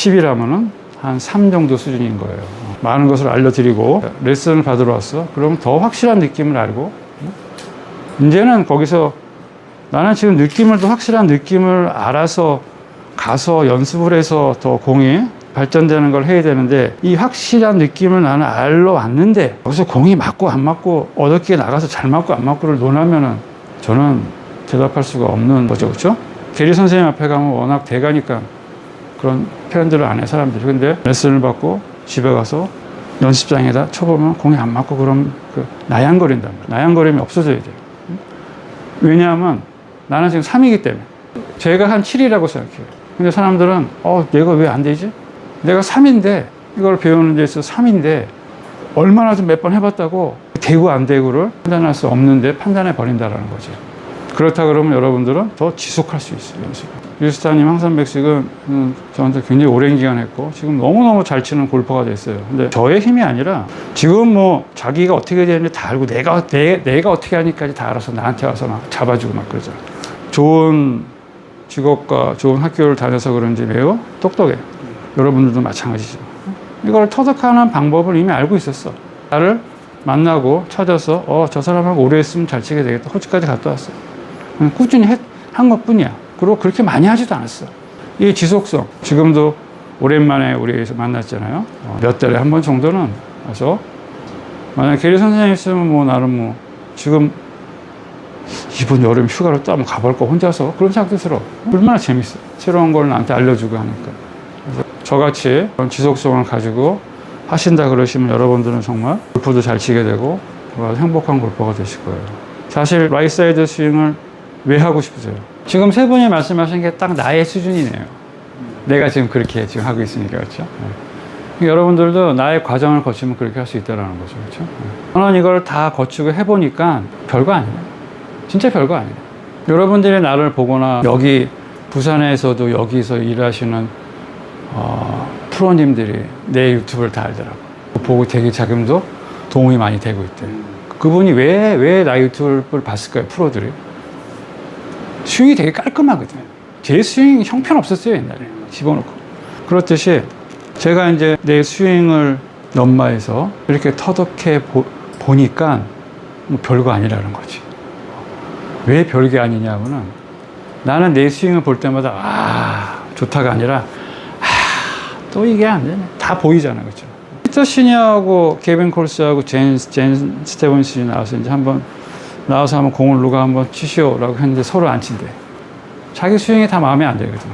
10이라면은 한 3 정도 수준인 거예요. 많은 것을 알려드리고 레슨을 받으러 왔어. 그럼 더 확실한 느낌을 알고, 이제는 거기서 나는 지금 느낌을, 더 확실한 느낌을 알아서 가서 연습을 해서 더 공이 발전되는 걸 해야 되는데, 이 확실한 느낌을 나는 알러 왔는데 여기서 공이 맞고 안 맞고 어렵게 나가서 잘 맞고 안 맞고를 논하면은 저는 대답할 수가 없는 거죠. 그렇죠? 게리 선생님 앞에 가면 워낙 대가니까 그런 표현들을 안 해, 사람들이. 근데 레슨을 받고 집에 가서 연습장에다 쳐보면 공이 안 맞고 그럼 나양거린단 말이에요. 나양거림이 없어져야 돼요. 왜냐하면 나는 지금 3이기 때문에. 제가 한 7이라고 생각해요. 근데 사람들은 얘가 왜 안 되지? 내가 3인데, 이걸 배우는 데 있어서 3인데 얼마나 좀 몇 번 해봤다고 되고 안 되고를 판단할 수 없는데 판단해 버린다라는 거죠. 그렇다 그러면 여러분들은 더 지속할 수 있어요, 연습을. 유스타님 황선백식은 저한테 굉장히 오랜 기간 했고 지금 너무너무 잘 치는 골퍼가 됐어요. 근데 저의 힘이 아니라 지금 뭐 자기가 어떻게 되는지 다 알고 내가 어떻게 하니까지 다 알아서 나한테 와서 막 잡아주고 막 그러잖아. 좋은 직업과 좋은 학교를 다녀서 그런지 매우 똑똑해. 여러분들도 마찬가지죠. 이걸 터득하는 방법을 이미 알고 있었어. 나를 만나고 찾아서 저 사람하고 오래 했으면 잘 치게 되겠다. 호주까지 갔다 왔어. 꾸준히 한 것뿐이야. 그리고 그렇게 많이 하지도 않았어. 이 지속성. 지금도 오랜만에 우리에서 만났잖아요. 몇 달에 한 번 정도는 와서, 만약 게리 선생님 있으면 뭐 나름 뭐 지금 이번 여름 휴가를 또 한번 가볼까 혼자서, 그런 생각도 들어. 얼마나 재밌어. 새로운 걸 나한테 알려주고 하니까. 그래서 저같이 그런 지속성을 가지고 하신다 그러시면 여러분들은 정말 골프도 잘 치게 되고 행복한 골퍼가 되실 거예요. 사실 라이트사이드 스윙을 왜 하고 싶으세요? 지금 세 분이 말씀하신 게 딱 나의 수준이네요. 내가 지금 그렇게 지금 하고 있으니까. 그렇죠? 여러분들도 나의 과정을 거치면 그렇게 할 수 있다는 거죠. 그렇죠? 저는 이걸 다 거치고 해보니까 별거 아니에요. 진짜 별거 아니에요. 여러분들이 나를 보거나 여기 부산에서도 여기서 일하시는 프로님들이 내 유튜브를 다 알더라고. 보고 되게 자금도 도움이 많이 되고 있대. 그분이 왜 나 유튜브를 봤을까요? 프로들이. 스윙이 되게 깔끔하거든요. 제 스윙이 형편없었어요, 옛날에. 집어넣고. 그렇듯이 제가 이제 내 스윙을 연마해서 이렇게 터득해 보니까 뭐 별거 아니라는 거지. 왜 별게 아니냐고는, 나는 내 스윙을 볼 때마다 좋다가 아니라 또 이게 안 되네. 다 보이잖아. 그죠? 피터 시니어하고 케빈 콜스하고 젠 스테븐슨이 나와서 이제 한번 공을 누가 한번 치시오라고 했는데 서로 안 친대. 자기 스윙이 다 마음에 안 들거든.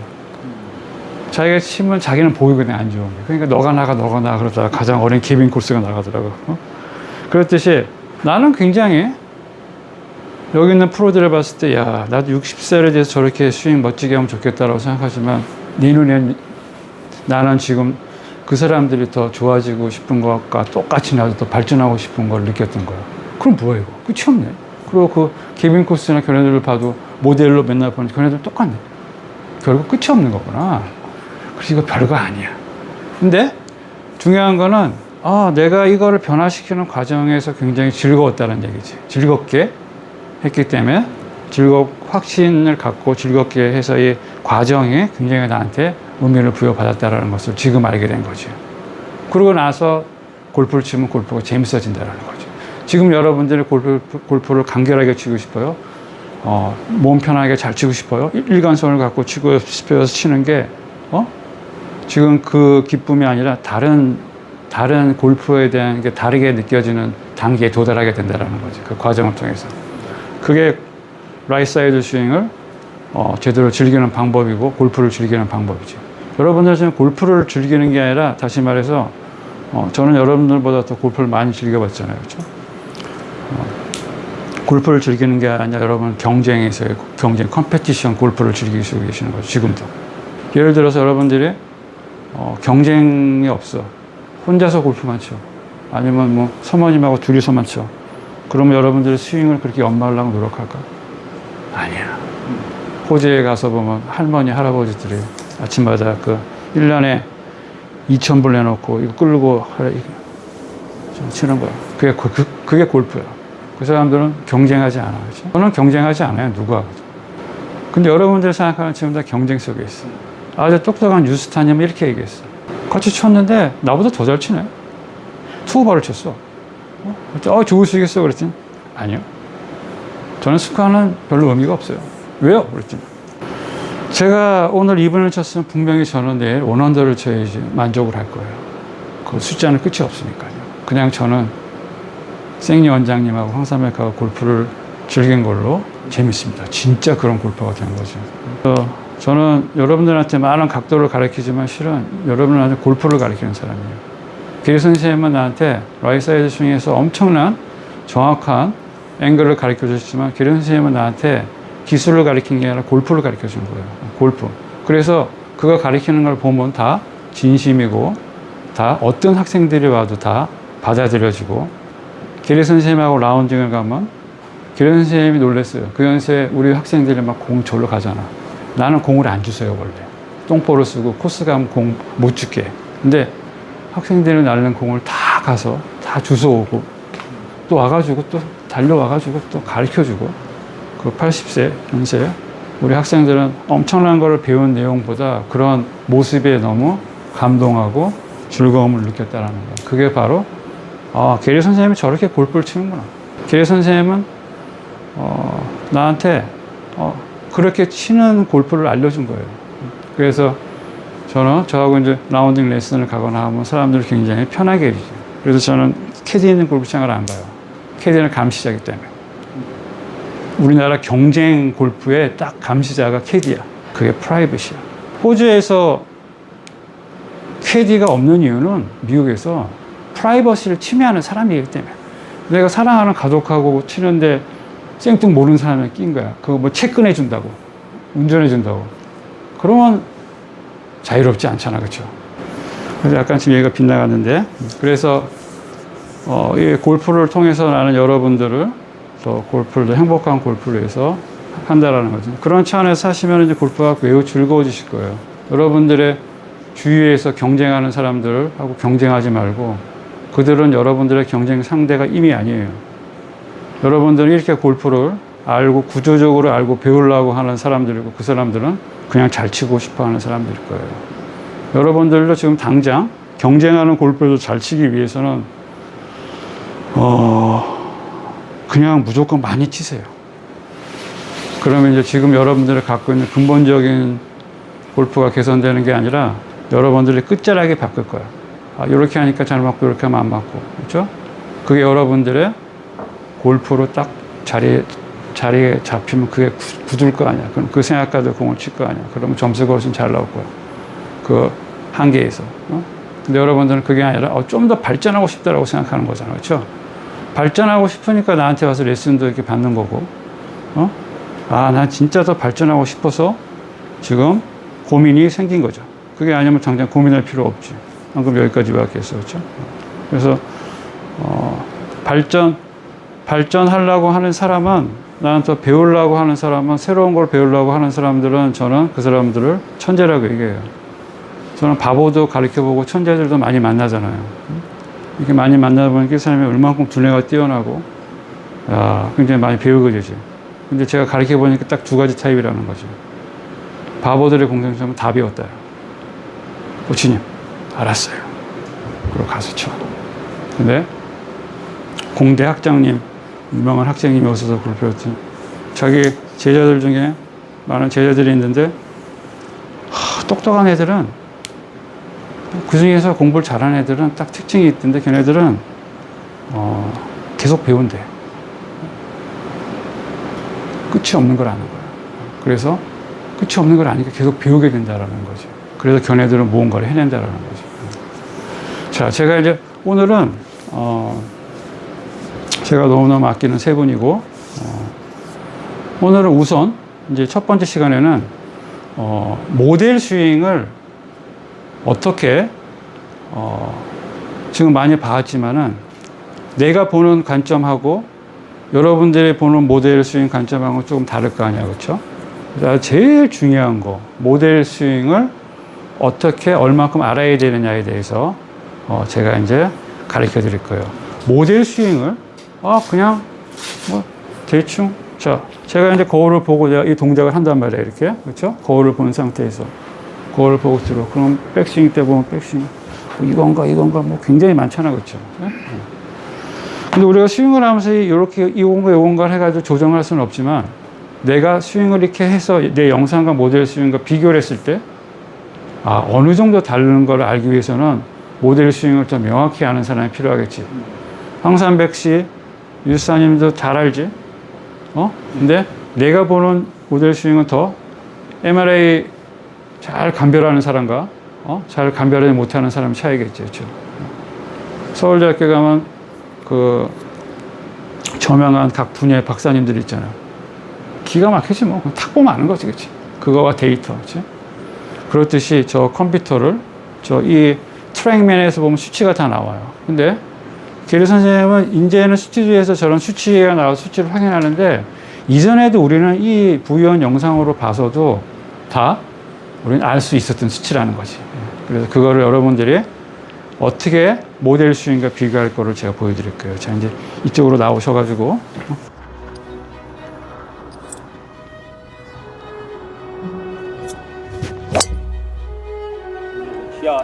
자기가 치면 자기는 보이거든, 안 좋은 게. 그러니까 너가 나가 그러다가 가장 어린 케빈 콜스가 나가더라고. 그렇듯이 나는 굉장히 여기 있는 프로들을 봤을 때, 나도 60살에 대해서 저렇게 스윙 멋지게 하면 좋겠다라고 생각하지만, 네 눈엔 나는 지금 그 사람들이 더 좋아지고 싶은 것과 똑같이 나도 더 발전하고 싶은 걸 느꼈던 거야. 그럼 뭐야, 이거? 끝이 없네. 그리고 그 케빈 코스나 걔네들을 봐도 모델로 맨날 보는 걔네들 똑같네. 결국 끝이 없는 거구나. 그래서 이거 별거 아니야. 근데 중요한 거는 내가 이거를 변화시키는 과정에서 굉장히 즐거웠다는 얘기지. 즐겁게 했기 때문에 확신을 갖고 즐겁게 해서 이 과정이 굉장히 나한테 의미를 부여받았다는 것을 지금 알게 된 거죠. 그러고 나서 골프를 치면 골프가 재밌어진다는 거죠. 지금 여러분들이 골프를 간결하게 치고 싶어요? 몸 편하게 잘 치고 싶어요? 일관성을 갖고 치고 싶어서 치는 게, 지금 그 기쁨이 아니라 다른 골프에 대한 게 다르게 느껴지는 단계에 도달하게 된다는 거죠. 그 과정을 통해서. 그게 라이트사이드 스윙을 제대로 즐기는 방법이고 골프를 즐기는 방법이죠. 여러분들 지금 골프를 즐기는 게 아니라, 다시 말해서 저는 여러분들보다 더 골프를 많이 즐겨봤잖아요. 그렇죠? 골프를 즐기는 게 아니라 여러분 컴페티션 골프를 즐기시고 계시는 거죠. 지금도. 예를 들어서 여러분들이 경쟁이 없어. 혼자서 골프만 쳐. 아니면 뭐 사모님하고 둘이서만 쳐. 그러면 여러분들이 스윙을 그렇게 연마하려고 노력할까? 아니야. 호주에 가서 보면 할머니, 할아버지들이 아침마다 1년에 2,000불 내놓고 이거 끌고 좀 치는 거야. 그게 골프야. 그 사람들은 경쟁하지 않아. 그렇죠? 저는 경쟁하지 않아요. 누가. 근데 여러분들이 생각하는 지금 다 경쟁 속에 있어. 아주 똑똑한 유스타님은 이렇게 얘기했어. 같이 쳤는데 나보다 더 잘 치네. 투오버를 쳤어. 좋을 수 있겠어? 그랬더니 아니요. 저는 스코어는 별로 의미가 없어요. 왜요? 그랬더니 제가 오늘 2분을 쳤으면 분명히 저는 내일 원언더를 쳐야지 만족을 할 거예요. 그 숫자는 끝이 없으니까요. 그냥 저는 생리 원장님하고 황사맥하고 골프를 즐긴 걸로 재밌습니다. 진짜 그런 골퍼가 된 거죠. 저는 여러분들한테 많은 각도를 가르치지만 실은 여러분한테 골프를 가르치는 사람이에요. 게리 선생님은 나한테 라이트 사이드 스윙에서 엄청난 정확한 앵글을 가르쳐 줬지만 게리 선생님은 나한테 기술을 가르친 게 아니라 골프를 가르쳐 준 거예요. 골프. 그래서 그가 가르치는 걸 보면 다 진심이고 다 어떤 학생들이 와도 다 받아들여지고 게리 선생님하고 라운딩을 가면 게리 선생님이 놀랐어요. 그 연세에 우리 학생들이 막 공 절로 가잖아. 나는 공을 안 주세요, 원래. 똥볼을 쓰고 코스 가면 공 못 줄게. 근데 학생들이 날리는 공을 다 가서 다 주워오고 또 와가지고 또 달려와가지고 또 가르쳐주고 그 80세 연세 우리 학생들은 엄청난 걸 배운 내용보다 그런 모습에 너무 감동하고 즐거움을 느꼈다라는 거예요. 그게 바로 게리 선생님이 저렇게 골프를 치는구나. 게리 선생님은 나한테 그렇게 치는 골프를 알려준 거예요. 그래서 저하고 이제 라운딩 레슨을 가거나 하면 사람들을 굉장히 편하게 해주죠. 그래서 저는 캐디 있는 골프장을 안 가요. 캐디는 감시자이기 때문에. 우리나라 경쟁 골프의 딱 감시자가 캐디야. 그게 프라이빗이야. 호주에서 캐디가 없는 이유는 미국에서 프라이버시를 침해하는 사람이기 때문에. 내가 사랑하는 가족하고 치는데 생뚱 모르는 사람이 낀 거야. 그거 뭐 채권해 준다고. 운전해 준다고. 그러면 자유롭지 않잖아. 그렇죠? 그래서 약간 지금 얘기가 빗나갔는데 그래서 이 골프를 통해서 나는 여러분들을 또 골프를 행복한 골프를 위해서 한다라는 거죠. 그런 차원에서 하시면 이제 골프가 매우 즐거워지실 거예요. 여러분들의 주위에서 경쟁하는 사람들하고 경쟁하지 말고 그들은 여러분들의 경쟁 상대가 이미 아니에요. 여러분들은 이렇게 골프를 알고 구조적으로 알고 배우려고 하는 사람들이고 그 사람들은 그냥 잘 치고 싶어 하는 사람들일 거예요. 여러분들도 지금 당장 경쟁하는 골프를 잘 치기 위해서는 그냥 무조건 많이 치세요. 그러면 이제 지금 여러분들이 갖고 있는 근본적인 골프가 개선되는 게 아니라 여러분들이 끝자락에 바뀔 거야. 이렇게 하니까 잘 맞고 이렇게 하면 안 맞고. 그렇죠? 그게 여러분들의 골프로 딱 자리에 잡히면 그게 굳을 거 아니야. 그럼 그 생각가지고 공을 칠 거 아니야. 그러면 점수가 훨씬 잘 나올 거야. 그 한계에서. 근데 여러분들은 그게 아니라 좀 더 발전하고 싶다라고 생각하는 거잖아요. 그렇죠? 발전하고 싶으니까 나한테 와서 레슨도 이렇게 받는 거고. 난 진짜 더 발전하고 싶어서 지금 고민이 생긴 거죠. 그게 아니면 당장 고민할 필요 없지. 방금 여기까지 와야겠어. 그렇죠? 그래서 발전하려고 하는 사람은 나는 더 배우려고 하는 사람은 새로운 걸 배우려고 하는 사람들은 저는 그 사람들을 천재라고 얘기해요. 저는 바보도 가르쳐보고 천재들도 많이 만나잖아요. 이렇게 많이 만나보니까 그 사람이 얼만큼 두뇌가 뛰어나고 굉장히 많이 배우게 되지. 근데 제가 가르쳐보니까 딱 두 가지 타입이라는 거죠. 바보들의 공통점은 다 배웠다. 코치님 알았어요. 그리고 가서 쳐. 근데 공대 학장님 유명한 학생님이 오셔서 그걸 배웠더니 자기 제자들 중에 많은 제자들이 있는데 똑똑한 애들은 그 중에서 공부를 잘하는 애들은 딱 특징이 있던데 걔네들은 계속 배운대. 끝이 없는 걸 아는 거야. 그래서 끝이 없는 걸 아니까 계속 배우게 된다라는 거죠. 그래서 걔네들은 무언가를 해낸다라는 거죠. 자, 제가 이제 오늘은 제가 너무너무 아끼는 세 분이고, 오늘은 우선 이제 첫 번째 시간에는 모델 스윙을 어떻게 지금 많이 봐왔지만은 내가 보는 관점하고 여러분들이 보는 모델 스윙 관점하고 조금 다를 거 아니야, 그렇죠? 제일 중요한 거 모델 스윙을 어떻게 얼마큼 알아야 되느냐에 대해서 제가 이제 가르쳐 드릴 거예요. 모델 스윙을 그냥 뭐 대충 제가 이제 거울을 보고 내가 이 동작을 한단 말이에요. 이렇게 그렇죠? 거울을 본 상태에서 그걸 보고 들어. 그럼 백스윙 때 보면 백스윙. 이건가 뭐 굉장히 많잖아. 그렇죠? 근데 우리가 스윙을 하면서 이렇게 이건가를 해가지고 조정할 수는 없지만 내가 스윙을 이렇게 해서 내 영상과 모델 스윙과 비교를 했을 때 어느 정도 다르는 걸 알기 위해서는 모델 스윙을 좀 명확히 아는 사람이 필요하겠지. 황산백 씨, 유사님도 잘 알지? 근데 내가 보는 모델 스윙은 더 MRI 잘 감별하는 사람과 잘 감별하지 못하는 사람 차이겠죠. 그렇죠? 서울대학교 가면 그 저명한 각 분야의 박사님들 있잖아요. 기가 막히지 뭐. 탁 보면 아는 거지. 그렇지? 그거와 데이터. 그렇지? 그렇듯이 저 컴퓨터를 이 트랙맨에서 보면 수치가 다 나와요. 근데 게리 선생님은 이제는 스튜디오에서 저런 수치가 나와서 수치를 확인하는데 이전에도 우리는 이 부위원 영상으로 봐서도 다 우리는 알 수 있었던 수치라는 거지. 그래서 그거를 여러분들이 어떻게 모델 스윙과 비교할 거를 제가 보여드릴 거예요. 자, 이제 이쪽으로 나오셔가지고. Ja,